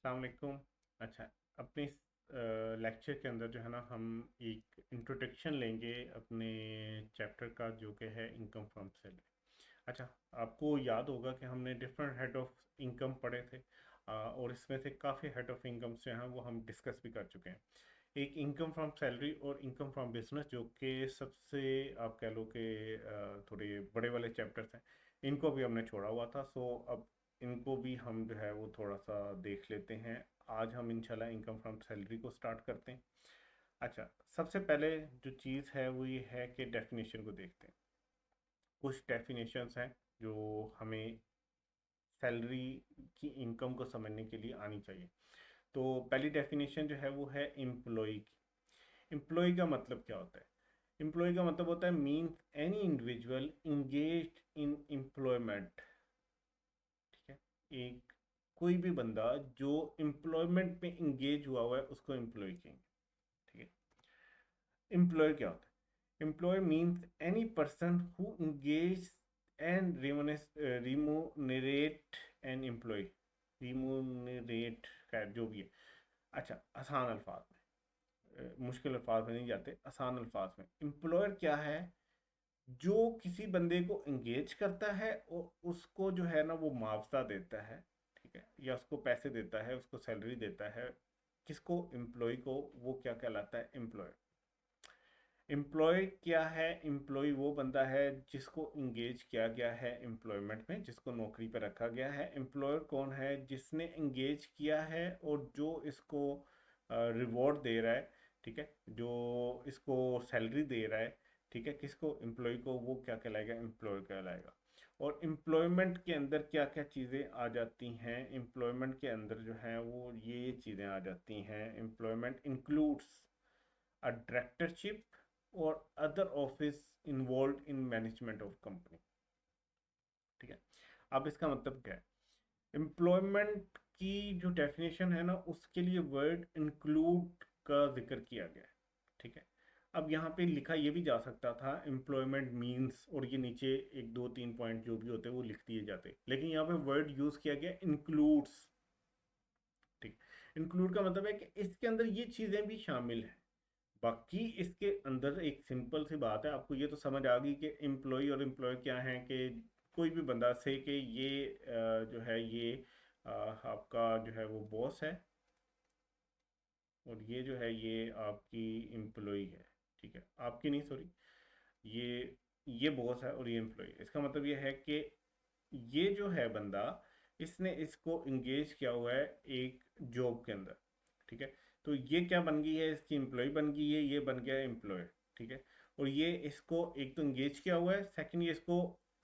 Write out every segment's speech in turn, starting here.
अस्सलाम वालेकुम। अच्छा, अपने इस लेक्चर के अंदर जो है ना हम एक इंट्रोडक्शन लेंगे अपने चैप्टर का जो कि है इनकम फ्रॉम सैलरी। अच्छा, आपको याद होगा कि हमने डिफरेंट हेड ऑफ इनकम पढ़े थे, और इसमें से काफ़ी हेड ऑफ इनकम जो हैं वो हम डिस्कस भी कर चुके हैं। एक इनकम फ्रॉम सैलरी और इनकम फ्रॉम बिजनेस जो कि सबसे आप कह लो कि थोड़े बड़े वाले चैप्टर्स हैं, इनको भी हमने छोड़ा हुआ था। सो अब इनको भी हम जो है वो थोड़ा सा देख लेते हैं। आज हम इंशाल्लाह इनकम फ्रॉम सैलरी को स्टार्ट करते हैं। अच्छा, सबसे पहले जो चीज़ है वो ये है कि डेफिनेशन को देखते हैं। कुछ डेफिनेशंस हैं जो हमें सैलरी की इनकम को समझने के लिए आनी चाहिए। तो पहली डेफिनेशन जो है वो है एम्प्लॉय की। एम्प्लॉय का मतलब क्या होता है? एम्प्लॉय का मतलब होता है means any individual engaged in employment. ठीक है, एक कोई भी बंदा जो एम्प्लॉयमेंट में इंगेज हुआ हुआ है उसको एम्प्लॉय कहेंगे। ठीक है, एम्प्लॉय क्या होता है? Employ means any person who engage and remunerate an employ. Remunerate का जो भी है। अच्छा, आसान अल्फाज में, मुश्किल अल्फाज में नहीं जाते, आसान अल्फाज में एम्प्लॉयर क्या है? जो किसी बंदे को इंगेज करता है और उसको जो है ना वो मुआवजा देता है। ठीक है, या उसको पैसे देता है, उसको सैलरी देता है। किसको? एम्प्लॉय को। वो क्या कहलाता है? एम्प्लॉय। एम्प्लॉय क्या है? एम्प्लॉय वो बंदा है जिसको इंगेज किया गया है एम्प्लॉयमेंट में, जिसको नौकरी पर रखा गया है। एम्प्लॉयर कौन है? जिसने इंगेज किया है और जो इसको रिवॉर्ड दे रहा है। ठीक है, जो इसको सैलरी दे रहा है। ठीक है, किसको? एम्प्लॉय को। वो क्या कहलाएगा? एम्प्लॉय कहलाएगा। और एम्प्लॉयमेंट के अंदर क्या क्या चीज़ें आ जाती हैं? एम्प्लॉयमेंट के अंदर जो है वो ये चीज़ें आ जाती हैं। Employment includes a directorship or other office involved in management of company। ठीक है, अब इसका मतलब क्या है? एम्प्लॉयमेंट की जो डेफिनेशन है ना उसके लिए वर्ड इंक्लूड का जिक्र किया गया है। ठीक है, अब यहाँ पे लिखा ये भी जा सकता था एम्प्लॉयमेंट मीन्स, और ये नीचे एक दो तीन पॉइंट जो भी होते हैं वो लिख दिए जाते, लेकिन यहाँ पे वर्ड यूज किया गया इंक्लूड्स। ठीक, इंक्लूड का मतलब है कि इसके अंदर ये चीज़ें भी शामिल हैं। बाकी इसके अंदर एक सिंपल सी बात है, आपको ये तो समझ आ गई कि एम्प्लॉय और एम्प्लॉय क्या है। कि कोई भी बंदा से कि ये जो है ये आपका जो है वो बॉस है, और ये जो है ये आपकी एम्प्लॉय है। ठीक है, आपकी नहीं, सॉरी, ये बॉस है और ये एम्प्लॉय। इसका मतलब ये है कि ये जो है बंदा, इसने इसको इंगेज किया हुआ है एक जॉब के अंदर। ठीक है, तो ये क्या बन गई है? इसकी एम्प्लॉय बन गई है, ये बन गया है एम्प्लॉय। ठीक है, और ये इसको एक तो इंगेज किया हुआ है, सेकंड ये इसको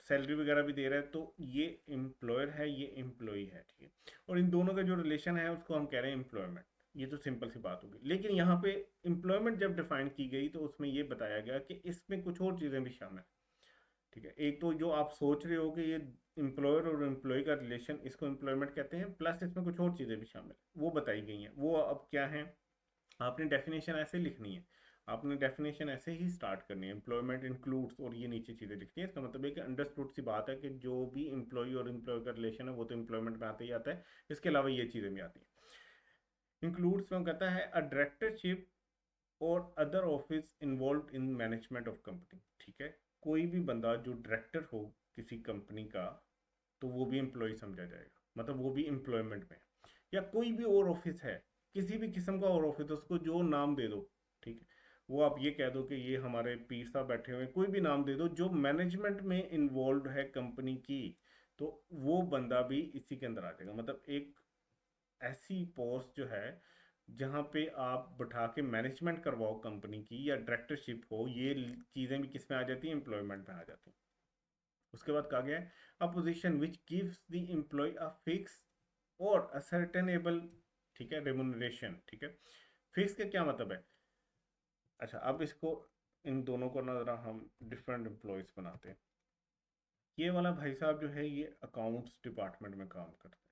सैलरी वगैरह भी दे रहा है, तो ये एम्प्लॉयर है, ये एम्प्लॉय है। ठीक है, और इन दोनों का जो रिलेशन है उसको हम कह रहे हैं एम्प्लॉयमेंट। ये तो सिंपल सी बात होगी, लेकिन यहाँ पे एम्प्लॉयमेंट जब डिफाइन की गई तो उसमें ये बताया गया कि इसमें कुछ और चीज़ें भी शामिल हैं। ठीक है, एक तो जो आप सोच रहे हो कि ये एम्प्लॉयर और एम्प्लॉय का रिलेशन, इसको एम्प्लॉयमेंट कहते हैं, प्लस इसमें कुछ और चीज़ें भी शामिल हैं, वो बताई गई हैं। वो अब क्या है? आपने डेफिनेशन ऐसे लिखनी है। आपने डेफिनेशन ऐसे ही स्टार्ट करनी है, एम्प्लॉयमेंट इंक्लूड्स, और ये नीचे चीज़ें लिखनी है। इसका मतलब है कि अंडरस्टूड सी बात है कि जो भी एम्प्लॉय और एम्प्लॉय का रिलेशन है वो तो एम्प्लॉयमेंट में आते ही आता है। इसके अलावा ये चीज़ें भी आती हैं। इंक्लूड्स में कहता है अ डायरेक्टरशिप और other office involve in management of company. ठीक है, कोई भी बंदा जो डायरेक्टर हो किसी कंपनी का, तो वो भी एम्प्लॉय समझा जाएगा, मतलब वो भी एम्प्लॉयमेंट में है। या कोई भी और ऑफिस है, किसी भी किस्म का और ऑफिस, उसको जो नाम दे दो। ठीक है, वो आप ये कह दो कि ये हमारे पीर साहब बैठे हुए हैं, कोई भी नाम दे दो जो मैनेजमेंट में इन्वॉल्व है कंपनी की, तो वो बंदा भी इसी के अंदर आ जाएगा। मतलब एक ऐसी पोस्ट जो है जहाँ पे आप बैठा के मैनेजमेंट करवाओ कंपनी की, या डायरेक्टरशिप हो, ये चीज़ें भी किस में आ जाती हैं? एम्प्लॉयमेंट में आ जाती हैं। उसके बाद कहा गया है a position which gives the employ a fix और असर्टेनेबल, ठीक है, रेमुनरेशन। ठीक है, फिक्स का क्या मतलब है? अच्छा, अब इसको, इन दोनों को ना जरा हम डिफरेंट एम्प्लॉयज बनाते हैं। ये वाला भाई साहब जो है ये अकाउंट्स डिपार्टमेंट में काम करते हैं,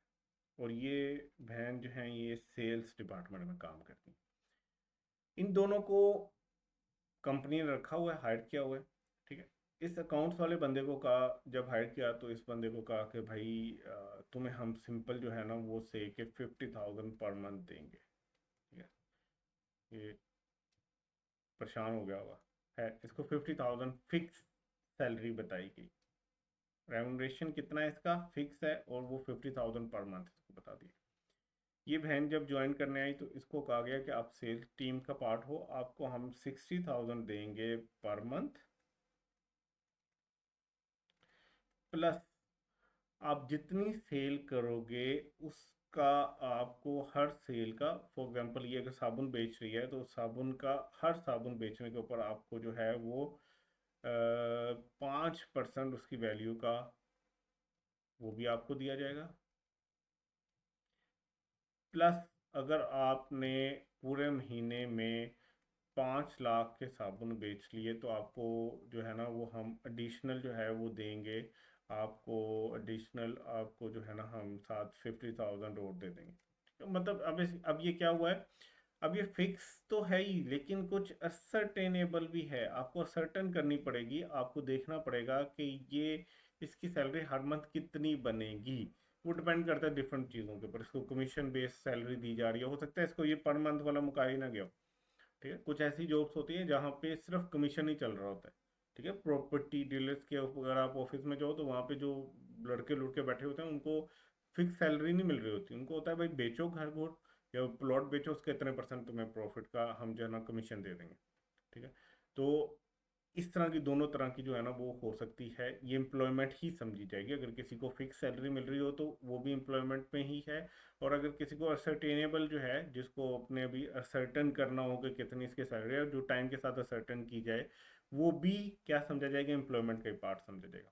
और ये बहन जो है ये सेल्स डिपार्टमेंट में काम करती हैं। इन दोनों को कंपनी ने रखा हुआ है, हायर किया हुआ है। ठीक है, इस अकाउंट्स वाले बंदे को कहा, जब हायर किया तो इस बंदे को कहा कि भाई तुम्हें हम सिंपल जो है ना वो से कि 50,000 पर मंथ देंगे। ठीक है, ये परेशान हो गया होगा। है, इसको 50,000 फिक्स सैलरी बताई गई। रेमुनरेशन कितना है इसका फिक्स है, और वो 50,000 पर मंथ इसको बता दिया। ये बहन जब ज्वाइन करने आई तो इसको कहा गया कि आप सेल्स टीम का पार्ट हो, आपको हम 60,000 देंगे पर मंथ, प्लस आप जितनी सेल करोगे उसका आपको हर सेल का, फॉर एग्जांपल ये अगर साबुन बेच रही है तो साबुन का हर साबुन बेचने के ऊपर आपको जो है वो 5% उसकी वैल्यू का वो भी आपको दिया जाएगा। प्लस अगर आपने पूरे महीने में 5 लाख के साबुन बेच लिए तो आपको जो है ना वो हम एडिशनल जो है वो देंगे, आपको एडिशनल आपको जो है ना हम साथ 50,000 और दे देंगे। तो मतलब अब ये क्या हुआ है, अब ये फिक्स तो है ही लेकिन कुछ असर्टेनेबल भी है, आपको असर्टन करनी पड़ेगी, आपको देखना पड़ेगा कि ये इसकी सैलरी हर मंथ कितनी बनेगी। वो डिपेंड करता है डिफरेंट चीज़ों के ऊपर, इसको कमीशन बेस्ड सैलरी दी जा रही है, हो सकता है इसको ये पर मंथ वाला मुका ही ना गया हो। ठीक है, कुछ ऐसी जॉब्स होती हैं जहाँ पे सिर्फ कमीशन ही चल रहा होता है। ठीक है, प्रॉपर्टी डीलर्स के अगर आप ऑफिस में जाओ तो वहाँ पे जो लड़के लुड़के बैठे होते हैं उनको फिक्स सैलरी नहीं मिल रही होती, उनको होता है भाई बेचो घर घोट या प्लॉट बेचो, उसके इतने परसेंट तुम्हें प्रॉफिट का हम जो है ना कमीशन दे देंगे। ठीक है, तो इस तरह की दोनों तरह की जो है ना वो हो सकती है, ये एम्प्लॉयमेंट ही समझी जाएगी। अगर किसी को फिक्स सैलरी मिल रही हो तो वो भी एम्प्लॉयमेंट में ही है, और अगर किसी को असर्टेनेबल जो है जिसको अपने अभी असर्टन करना हो कि कितनी इसकी सैलरी है, जो टाइम के साथ असर्टन की जाए, वो भी क्या समझा जाएगा, एम्प्लॉयमेंट का ही पार्ट समझा जाएगा।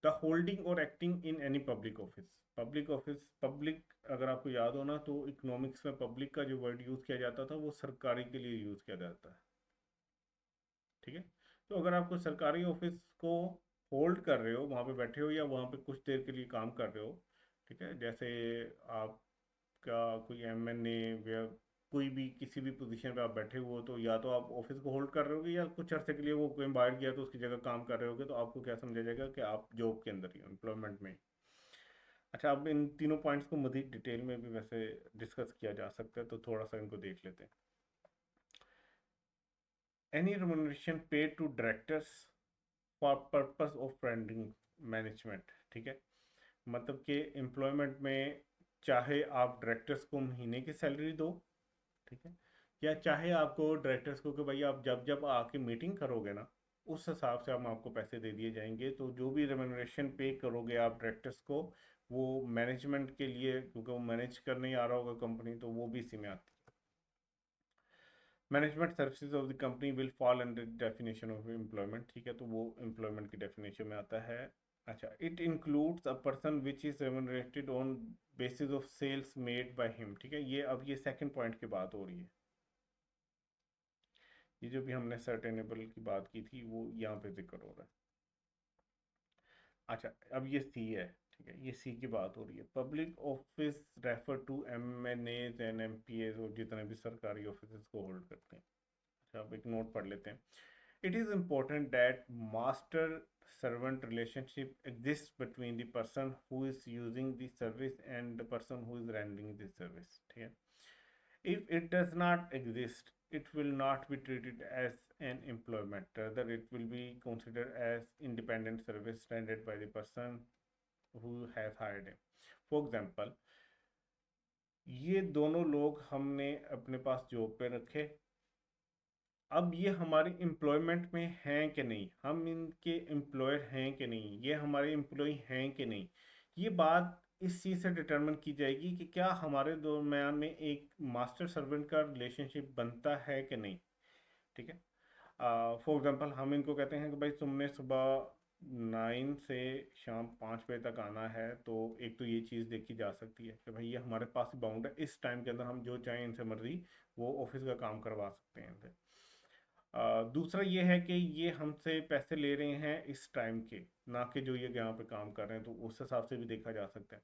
द होल्डिंग और acting in any public office. Public office, public अगर आपको याद हो ना तो इकोनॉमिक्स में पब्लिक का जो वर्ड यूज़ किया जाता था वो सरकारी के लिए यूज़ किया जाता है। ठीक है, तो अगर आपको सरकारी ऑफिस को होल्ड कर रहे हो, वहाँ पे बैठे हो या वहाँ पे कुछ देर के लिए काम कर रहे हो, ठीक है, जैसे आपका कोई एमएनए या कोई भी किसी भी पोजीशन पे आप बैठे हुए हो, तो या तो आप ऑफिस को होल्ड कर रहे होगे या कुछ अर्से के लिए वो कोई बाहर गया तो उसकी जगह काम कर रहे होगे, तो आपको क्या समझा जाएगा कि आप जॉब के अंदर ही हो, एम्प्लॉयमेंट में। अच्छा, अब इन तीनों पॉइंट्स को मज़ीद डिटेल में भी वैसे डिस्कस किया जा सकता है, तो थोड़ा सा इनको देख लेते हैं। Any remuneration paid to directors for purpose of branding management. ठीक है, मतलब कि एम्प्लॉयमेंट में चाहे आप डायरेक्टर्स को महीने की सैलरी दो, ठीक है, या चाहे आपको डायरेक्टर्स को कि भाई आप जब जब आके मीटिंग करोगे ना उस हिसाब से हम आपको पैसे दे दिए जाएंगे, तो जो भी रेमुनरेशन पे करोगे आप डायरेक्टर्स को वो मैनेजमेंट के लिए, क्योंकि वो मैनेज करने ही आ रहा होगा कंपनी, तो वो भी इसी में आती है। Management services of the company will fall under definition of employment. ठीक है, तो वो एम्प्लॉयमेंट की डेफिनेशन में आता है। अच्छा, it includes a person which is remunerated on basis of sales made by him. ठीक है, ये अब ये सेकंड पॉइंट की बात हो रही है, ये जो भी हमने सर्टेनेबल की बात की थी वो यहाँ पे जिक्र हो रहा है। अच्छा, अब ये सी है, ठीक है, ये सी की बात हो रही है। Public office refer to MNAs and MPAs, और जितने भी सरकारी ऑफिस को होल्ड करते हैं। अच्छा, अब एक नोट पढ़ लेते हैं। It is important that master servant relationship exists between the person who is using the service and the person who is rendering the service. ठीक है, if it does not exist, it will not be treated as an employment, rather it will be considered as independent service rendered by the person who has hired him. For example, ये दोनों लोग हमने अपने पास job पे रखे, अब ये हमारे एम्प्लॉयमेंट में हैं कि नहीं, हम इनके एम्प्लॉयर हैं कि नहीं, ये हमारे एम्प्लॉय हैं कि नहीं, ये बात इस चीज़ से डिटरमिन की जाएगी कि क्या हमारे दरम्यान में एक मास्टर सर्वेंट का रिलेशनशिप बनता है कि नहीं। ठीक है, फॉर एग्जांपल हम इनको कहते हैं कि भाई तुमने सुबह 9 से शाम 5 बजे तक आना है, तो एक तो ये चीज़ देखी जा सकती है कि भाई ये हमारे पास बाउंड है, इस टाइम के अंदर हम जो चाहें इनसे मर्जी वो ऑफिस का काम करवा सकते हैं इनसे। दूसरा ये है कि ये हमसे पैसे ले रहे हैं इस टाइम के, ना कि जो ये यहाँ पे काम कर रहे हैं, तो उस हिसाब से भी देखा जा सकता है।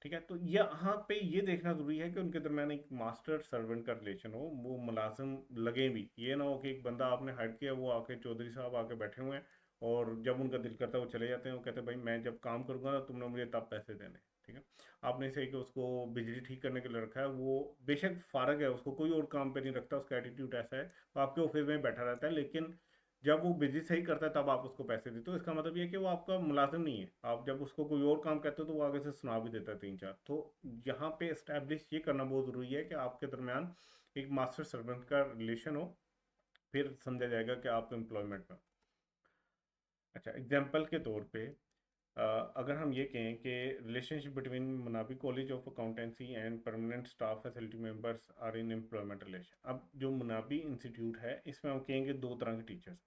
ठीक है। तो यहाँ पे ये देखना जरूरी है कि उनके दरमियान एक मास्टर सर्वेंट का रिलेशन हो, वो मुलाजिम लगे भी, ये ना हो कि एक बंदा आपने हायर किया, वो आके चौधरी साहब आके बैठे हुए हैं और जब उनका दिल करता है वो चले जाते हैं, वो कहते हैं भाई मैं जब काम करूंगा ना तुमने मुझे तब पैसे देने। ठीक है। आपने सही कि उसको बिजली ठीक करने के लिए रखा है, वो बेशक फारग है, उसको कोई और काम पे नहीं रखता, उसका एटीट्यूड ऐसा है, वो आपके ऑफिस में बैठा रहता है, लेकिन जब वो बिजली सही करता है तब आप उसको पैसे देते हो। इसका मतलब ये है कि वो आपका मुलाजिम नहीं है, आप जब उसको कोई और काम कहते हो तो वो आगे से सुना भी देता है तीन चार। तो यहाँ पे इस्टेब्लिश ये करना बहुत ज़रूरी है कि आपके दरमियान एक मास्टर सर्वेंट का रिलेशन हो, फिर समझा जाएगा कि आप एम्प्लॉयमेंट में। अच्छा, एग्जाम्पल के तौर पे अगर हम ये कहें कि relationship between Manabi college of accountancy and permanent staff facility members are in employment relation. अब जो मनाबी इंस्टीट्यूट है इसमें हम कहेंगे दो तरह के टीचर्स,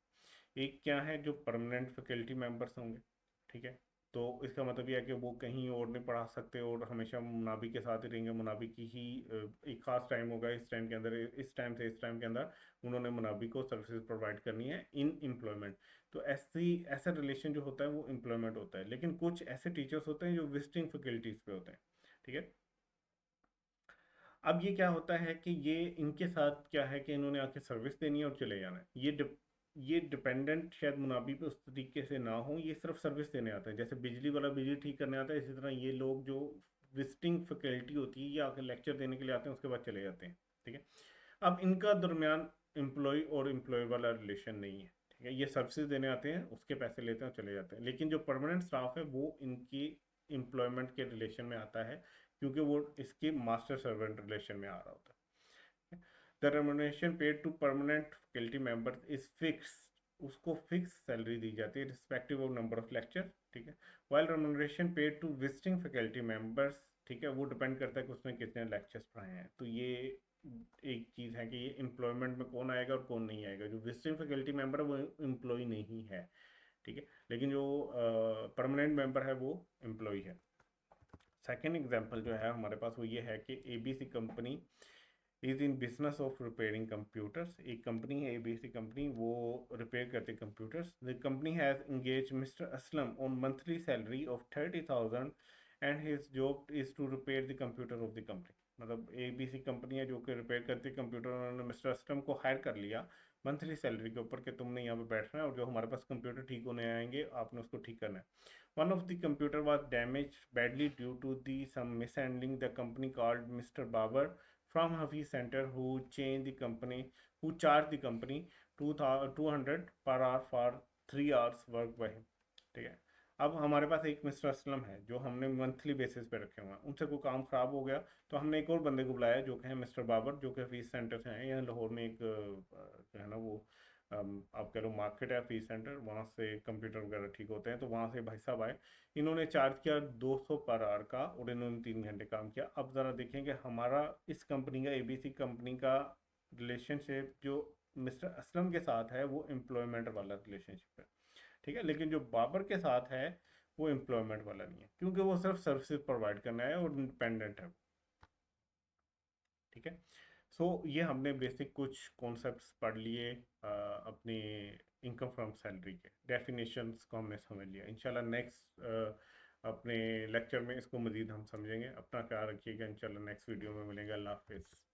एक क्या है जो परमानेंट फैकल्टी मेंबर्स होंगे। ठीक है। तो इसका मतलब यह है कि वो कहीं और नहीं पढ़ा सकते और हमेशा मुनाबी के साथ ही रहेंगे, मुनाबी की ही एक खास टाइम होगा, इस टाइम के अंदर, इस टाइम से इस टाइम के अंदर उन्होंने मुनाबी को सर्विसेज प्रोवाइड करनी है इन एम्प्लॉयमेंट। तो ऐसा रिलेशन जो होता है वो एम्प्लॉयमेंट होता है। लेकिन कुछ ऐसे टीचर्स होते हैं जो विजिटिंग फैकल्टीज पे होते हैं। ठीक है। अब ये क्या होता है कि ये इनके साथ क्या है कि इन्होंने आके सर्विस देनी है और चले जाना है। ये डिपेंडेंट शायद मुनाबी पे उस तरीके से ना हो, ये सिर्फ सर्विस देने आते हैं, जैसे बिजली वाला बिजली ठीक करने आता है, इसी तरह ये लोग जो विजिटिंग फैकल्टी होती है ये आके लेक्चर देने के लिए आते हैं, उसके बाद चले जाते हैं। ठीक है। अब इनका दरमियान एम्प्लॉय और एम्प्लॉय वाला रिलेशन नहीं है। ठीक है। ये सर्विसेज देने आते हैं, उसके पैसे लेते हैं और चले जाते हैं, लेकिन जो परमानेंट स्टाफ है वो इनकी एम्प्लॉयमेंट के रिलेशन में आता है, क्योंकि वो इसके मास्टर सर्वेंट रिलेशन में आ रहा होता है। The remuneration paid to permanent faculty members is fix, उसको फिक्स सैलरी दी जाती है respective of number of lecture. ठीक है। While remuneration paid to visiting faculty members, ठीक है, वो डिपेंड करता है कि उसने कितने लेक्चर्स पढ़ाए हैं। तो ये एक चीज़ है कि ये एम्प्लॉयमेंट में कौन आएगा और कौन नहीं आएगा। जो विजिटिंग फैकल्टी मेंबर है वो एम्प्लॉय नहीं है। ठीक है। लेकिन जो परमानेंट मेंबर है वो एम्प्लॉय है। सेकेंड एग्जाम्पल जो है हमारे पास वो ये है कि ABC company is in business of repairing computers. एक कंपनी है एबीसी कंपनी, वो रिपेयर करती है computers. The company has engage mister Aslam on monthly salary of 30,000 and his job is to repair the computer of the company. मतलब ABC company है जो कि repair करती है कंप्यूटर, उन्होंने मिस्टर असलम को हायर कर लिया मंथली सैलरी के ऊपर कि तुमने यहाँ पे बैठना है और जो हमारे पास कंप्यूटर ठीक होने आएंगे आपने उसको ठीक करना है। One of the computer was damaged badly due to the some mishandling. The company called Mr. Babar from Hafiz Center, who charged the company 200 per hour for 3 hours work by him. ठीक है। अब हमारे पास एक mister Aslam है जो हमने monthly basis पे रखे हुए हैं, उनसे कोई काम खराब हो गया तो हमने एक और बंदे को बुलाया जो कि है मिस्टर बाबर, जो कि हफीज सेंटर से हैं। यहाँ लाहौर में एक जो है ना वो आप कह लो मार्केट है फीस सेंटर, वहाँ से कंप्यूटर वगैरह ठीक होते हैं। तो वहाँ से भाई साहब आए, इन्होंने चार्ज किया 200 पर आवर का और इन्होंने 3 घंटे काम किया। अब ज़रा देखें कि हमारा इस कंपनी का एबीसी कंपनी का रिलेशनशिप जो मिस्टर असलम के साथ है वो एम्प्लॉयमेंट वाला रिलेशनशिप है। ठीक है। लेकिन जो बाबर के साथ है वो एम्प्लॉयमेंट वाला नहीं है, क्योंकि वो सिर्फ सर्विसेज प्रोवाइड करना है और इंडिपेंडेंट है। ठीक है। सो ये हमने बेसिक कुछ कॉन्सेप्ट्स पढ़ लिए अपनी इनकम फ्रॉम सैलरी के डेफिनेशंस को हमने समझ लिया। इंशाल्लाह नेक्स्ट अपने लेक्चर में इसको मज़ीद हम समझेंगे। अपना ख्याल रखिएगा, इंशाल्लाह नेक्स्ट वीडियो में मिलेंगे। अल्लाह हाफिज़।